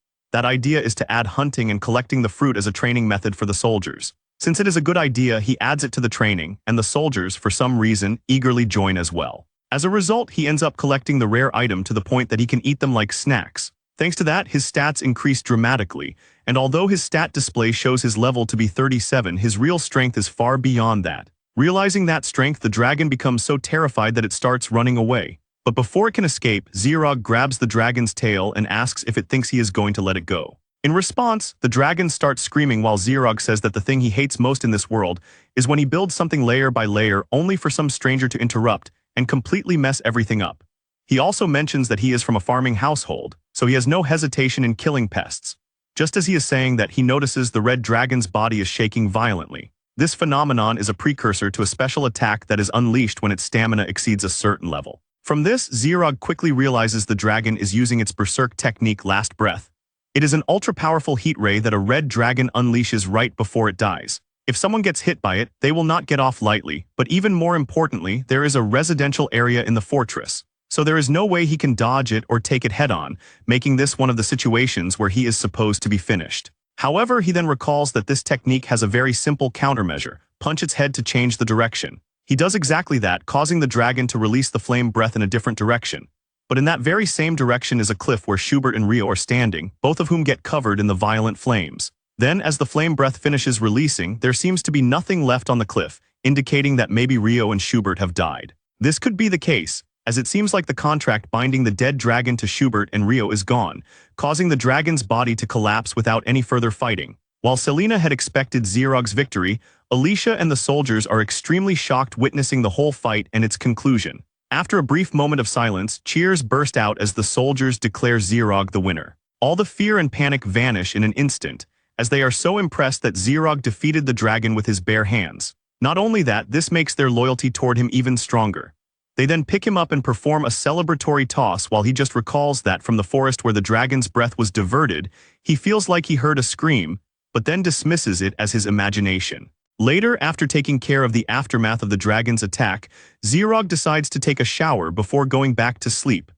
That idea is to add hunting and collecting the fruit as a training method for the soldiers. Since it is a good idea, he adds it to the training, and the soldiers, for some reason, eagerly join as well. As a result, he ends up collecting the rare item to the point that he can eat them like snacks. Thanks to that, his stats increase dramatically, and although his stat display shows his level to be 37, his real strength is far beyond that. Realizing that strength, the dragon becomes so terrified that it starts running away. But before it can escape, Zerog grabs the dragon's tail and asks if it thinks he is going to let it go. In response, the dragon starts screaming while Zerog says that the thing he hates most in this world is when he builds something layer by layer only for some stranger to interrupt and completely mess everything up. He also mentions that he is from a farming household, so he has no hesitation in killing pests. Just as he is saying that, he notices the red dragon's body is shaking violently. This phenomenon is a precursor to a special attack that is unleashed when its stamina exceeds a certain level. From this, Zerog quickly realizes the dragon is using its berserk technique Last Breath. It is an ultra-powerful heat ray that a red dragon unleashes right before it dies. If someone gets hit by it, they will not get off lightly, but even more importantly, there is a residential area in the fortress. So there is no way he can dodge it or take it head-on, making this one of the situations where he is supposed to be finished. However, he then recalls that this technique has a very simple countermeasure: punch its head to change the direction. He does exactly that, causing the dragon to release the flame breath in a different direction. But in that very same direction is a cliff where Schubert and Rio are standing, both of whom get covered in the violent flames. Then, as the flame breath finishes releasing, there seems to be nothing left on the cliff, indicating that maybe Rio and Schubert have died. This could be the case, as it seems like the contract binding the dead dragon to Schubert and Rio is gone, causing the dragon's body to collapse without any further fighting. While Selena had expected Zerog's victory, Alicia and the soldiers are extremely shocked witnessing the whole fight and its conclusion. After a brief moment of silence, cheers burst out as the soldiers declare Zerog the winner. All the fear and panic vanish in an instant, as they are so impressed that Zerog defeated the dragon with his bare hands. Not only that, this makes their loyalty toward him even stronger. They then pick him up and perform a celebratory toss while he just recalls that from the forest where the dragon's breath was diverted, he feels like he heard a scream, but then dismisses it as his imagination. Later, after taking care of the aftermath of the dragon's attack, Zerog decides to take a shower before going back to sleep.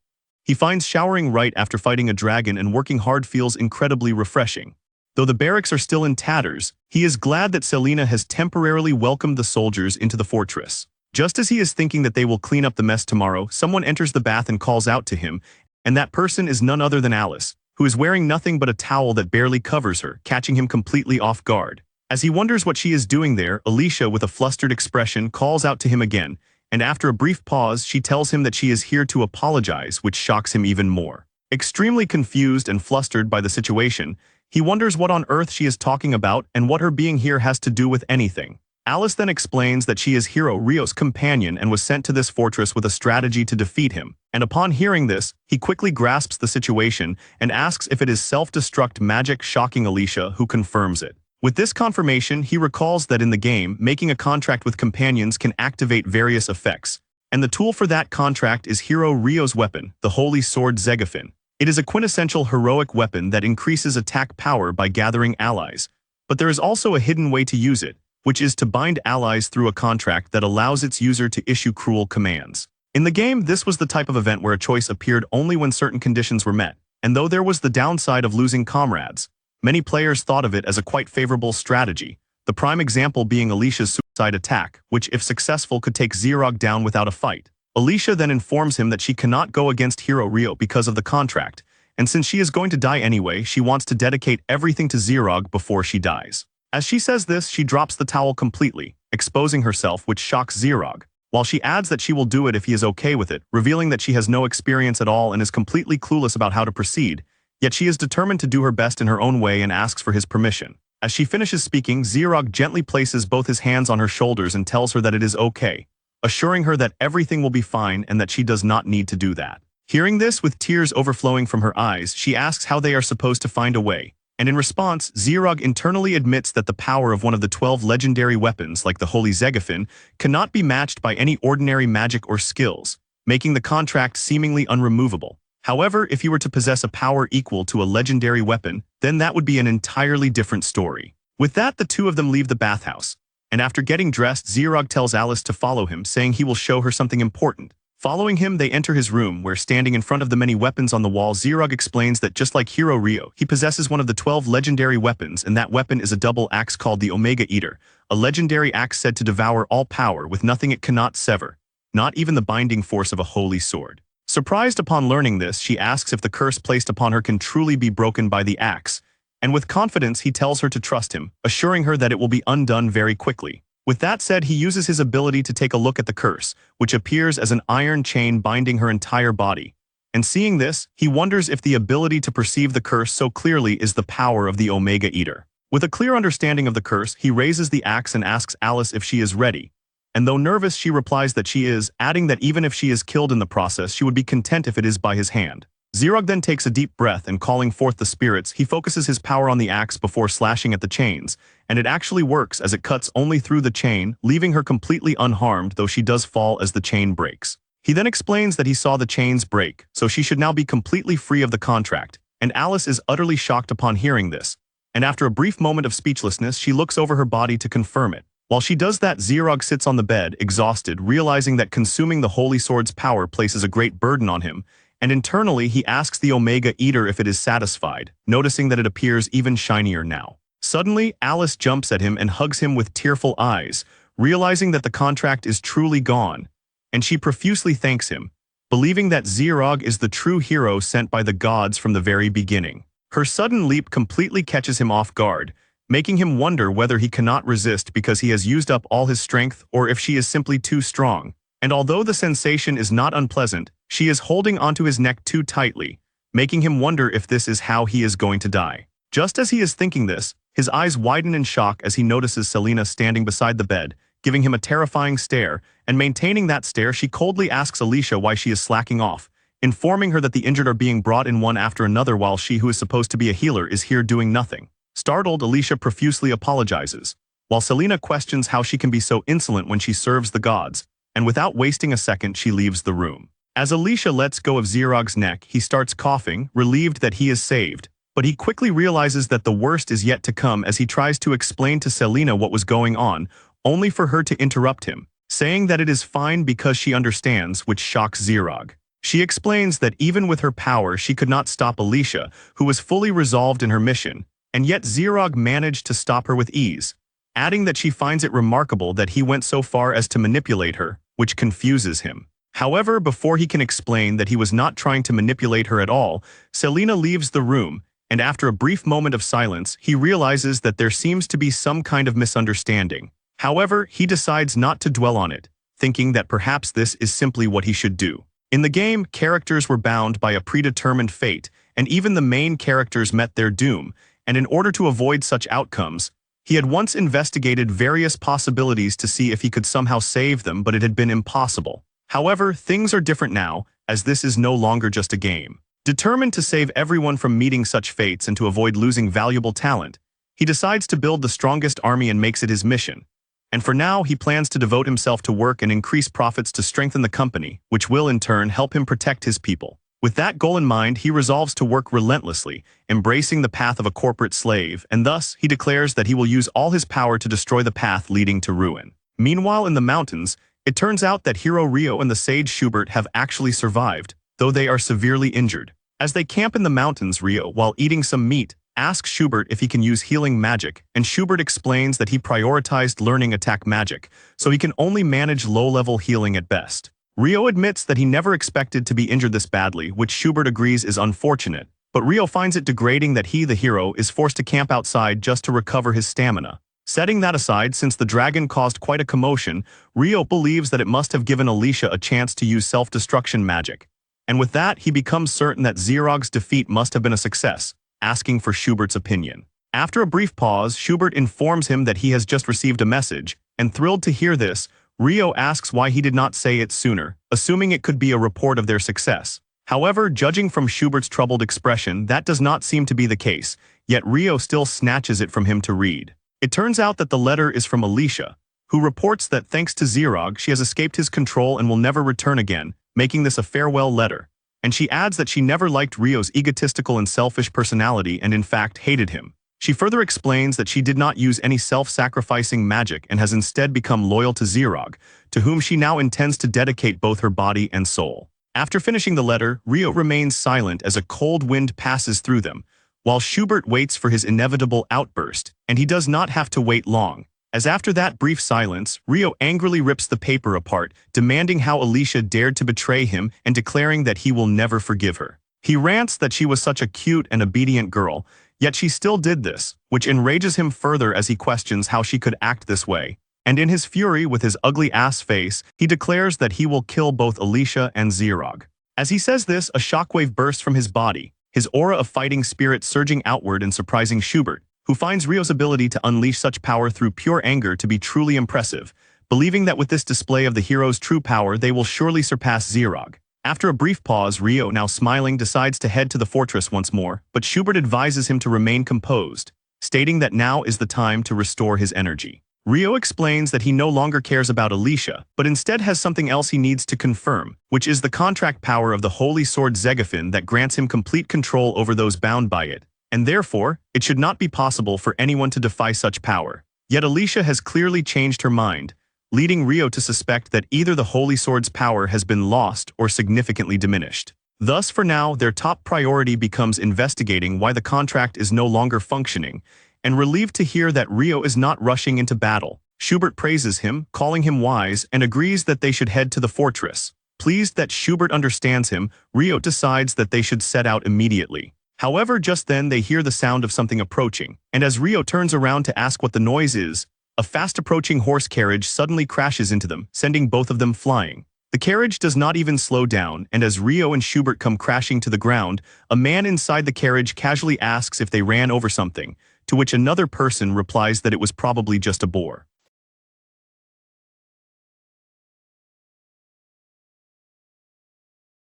He finds showering right after fighting a dragon and working hard feels incredibly refreshing. Though the barracks are still in tatters, he is glad that Selena has temporarily welcomed the soldiers into the fortress. Just as he is thinking that they will clean up the mess tomorrow, someone enters the bath and calls out to him, and that person is none other than Alice, who is wearing nothing but a towel that barely covers her, catching him completely off guard. As he wonders what she is doing there, Alicia, with a flustered expression, calls out to him again, and after a brief pause, she tells him that she is here to apologize, which shocks him even more. Extremely confused and flustered by the situation, he wonders what on earth she is talking about and what her being here has to do with anything. Alice then explains that she is Hero Rio's companion and was sent to this fortress with a strategy to defeat him, and upon hearing this, he quickly grasps the situation and asks if it is self-destruct magic, shocking Alicia, who confirms it. With this confirmation, he recalls that in the game, making a contract with companions can activate various effects, and the tool for that contract is Hero Rio's weapon, the Holy Sword Zegafin. It is a quintessential heroic weapon that increases attack power by gathering allies, but there is also a hidden way to use it, which is to bind allies through a contract that allows its user to issue cruel commands. In the game, this was the type of event where a choice appeared only when certain conditions were met, and though there was the downside of losing comrades, many players thought of it as a quite favorable strategy, the prime example being Alicia's suicide attack, which if successful could take Zerog down without a fight. Alicia then informs him that she cannot go against Hero Rio because of the contract, and since she is going to die anyway, she wants to dedicate everything to Zerog before she dies. As she says this, she drops the towel completely, exposing herself, which shocks Zerog, while she adds that she will do it if he is okay with it, revealing that she has no experience at all and is completely clueless about how to proceed, yet she is determined to do her best in her own way and asks for his permission. As she finishes speaking, Zerog gently places both his hands on her shoulders and tells her that it is okay, assuring her that everything will be fine and that she does not need to do that. Hearing this, with tears overflowing from her eyes, she asks how they are supposed to find a way. And in response, Zerog internally admits that the power of one of the 12 legendary weapons, like the Holy Zegafin, cannot be matched by any ordinary magic or skills, making the contract seemingly unremovable. However, if he were to possess a power equal to a legendary weapon, then that would be an entirely different story. With that, the two of them leave the bathhouse, and after getting dressed, Zerog tells Alice to follow him, saying he will show her something important. Following him, they enter his room, where standing in front of the many weapons on the wall, Zerog explains that just like Hero Rio, he possesses one of the 12 legendary weapons, and that weapon is a double axe called the Omega-Eater, a legendary axe said to devour all power with nothing it cannot sever, not even the binding force of a holy sword. Surprised upon learning this, she asks if the curse placed upon her can truly be broken by the axe, and with confidence he tells her to trust him, assuring her that it will be undone very quickly. With that said, he uses his ability to take a look at the curse, which appears as an iron chain binding her entire body. And seeing this, he wonders if the ability to perceive the curse so clearly is the power of the Omega-Eater. With a clear understanding of the curse, he raises the axe and asks Alice if she is ready. And though nervous, she replies that she is, adding that even if she is killed in the process, she would be content if it is by his hand. Zerog then takes a deep breath and, calling forth the spirits, he focuses his power on the axe before slashing at the chains, and it actually works as it cuts only through the chain, leaving her completely unharmed, though she does fall as the chain breaks. He then explains that he saw the chains break, so she should now be completely free of the contract, and Alice is utterly shocked upon hearing this, and after a brief moment of speechlessness, she looks over her body to confirm it. While she does that, Zerog sits on the bed, exhausted, realizing that consuming the Holy Sword's power places a great burden on him, and internally he asks the Omega-Eater if it is satisfied, noticing that it appears even shinier now. Suddenly, Alice jumps at him and hugs him with tearful eyes, realizing that the contract is truly gone, and she profusely thanks him, believing that Zerog is the true hero sent by the gods from the very beginning. Her sudden leap completely catches him off guard, making him wonder whether he cannot resist because he has used up all his strength or if she is simply too strong. And although the sensation is not unpleasant, she is holding onto his neck too tightly, making him wonder if this is how he is going to die. Just as he is thinking this, his eyes widen in shock as he notices Selena standing beside the bed, giving him a terrifying stare, and maintaining that stare, she coldly asks Alicia why she is slacking off, informing her that the injured are being brought in one after another while she, who is supposed to be a healer, is here doing nothing. Startled, Alicia profusely apologizes, while Selena questions how she can be so insolent when she serves the gods, and without wasting a second, she leaves the room. As Alicia lets go of Zerog's neck, he starts coughing, relieved that he is saved, but he quickly realizes that the worst is yet to come as he tries to explain to Selena what was going on, only for her to interrupt him, saying that it is fine because she understands, which shocks Zerog. She explains that even with her power, she could not stop Alicia, who was fully resolved in her mission, and yet Zerog managed to stop her with ease, adding that she finds it remarkable that he went so far as to manipulate her, which confuses him. However, before he can explain that he was not trying to manipulate her at all, Selena leaves the room, and after a brief moment of silence, he realizes that there seems to be some kind of misunderstanding. However, he decides not to dwell on it, thinking that perhaps this is simply what he should do. In the game, characters were bound by a predetermined fate, and even the main characters met their doom, and in order to avoid such outcomes, he had once investigated various possibilities to see if he could somehow save them, but it had been impossible. However, things are different now, as this is no longer just a game. Determined to save everyone from meeting such fates and to avoid losing valuable talent, he decides to build the strongest army and makes it his mission. And for now, he plans to devote himself to work and increase profits to strengthen the company, which will in turn help him protect his people. With that goal in mind, he resolves to work relentlessly, embracing the path of a corporate slave, and thus he declares that he will use all his power to destroy the path leading to ruin. Meanwhile, in the mountains, it turns out that hero Rio and the sage Schubert have actually survived, though they are severely injured. As they camp in the mountains, Rio, while eating some meat, asks Schubert if he can use healing magic, and Schubert explains that he prioritized learning attack magic, so he can only manage low-level healing at best. Rio admits that he never expected to be injured this badly, which Schubert agrees is unfortunate, but Rio finds it degrading that he, the hero, is forced to camp outside just to recover his stamina. Setting that aside, since the dragon caused quite a commotion, Rio believes that it must have given Alicia a chance to use self-destruction magic. And with that, he becomes certain that Zerog's defeat must have been a success, asking for Schubert's opinion. After a brief pause, Schubert informs him that he has just received a message, and thrilled to hear this, Rio asks why he did not say it sooner, assuming it could be a report of their success. However, judging from Schubert's troubled expression, that does not seem to be the case, yet Rio still snatches it from him to read. It turns out that the letter is from Alicia, who reports that thanks to Zerog, she has escaped his control and will never return again, making this a farewell letter. And she adds that she never liked Rio's egotistical and selfish personality and in fact hated him. She further explains that she did not use any self-sacrificing magic and has instead become loyal to Zerog, to whom she now intends to dedicate both her body and soul. After finishing the letter, Rio remains silent as a cold wind passes through them, while Schubert waits for his inevitable outburst, and he does not have to wait long, as after that brief silence, Rio angrily rips the paper apart, demanding how Alicia dared to betray him and declaring that he will never forgive her. He rants that she was such a cute and obedient girl, yet she still did this, which enrages him further as he questions how she could act this way. And in his fury with his ugly ass face, he declares that he will kill both Alicia and Zerog. As he says this, a shockwave bursts from his body, his aura of fighting spirit surging outward and surprising Schubert, who finds Rio's ability to unleash such power through pure anger to be truly impressive, believing that with this display of the hero's true power they will surely surpass Zerog. After a brief pause, Rio, now smiling, decides to head to the fortress once more, but Schubert advises him to remain composed, stating that now is the time to restore his energy. Rio explains that he no longer cares about Alicia, but instead has something else he needs to confirm, which is the contract power of the holy sword Zegafin that grants him complete control over those bound by it, and therefore, it should not be possible for anyone to defy such power. Yet Alicia has clearly changed her mind, leading Rio to suspect that either the holy sword's power has been lost or significantly diminished. Thus, for now, their top priority becomes investigating why the contract is no longer functioning, and relieved to hear that Rio is not rushing into battle. Schubert praises him, calling him wise, and agrees that they should head to the fortress. Pleased that Schubert understands him, Rio decides that they should set out immediately. However, just then they hear the sound of something approaching, and as Rio turns around to ask what the noise is, a fast-approaching horse carriage suddenly crashes into them, sending both of them flying. The carriage does not even slow down, and as Rio and Schubert come crashing to the ground, a man inside the carriage casually asks if they ran over something, to which another person replies that it was probably just a boar.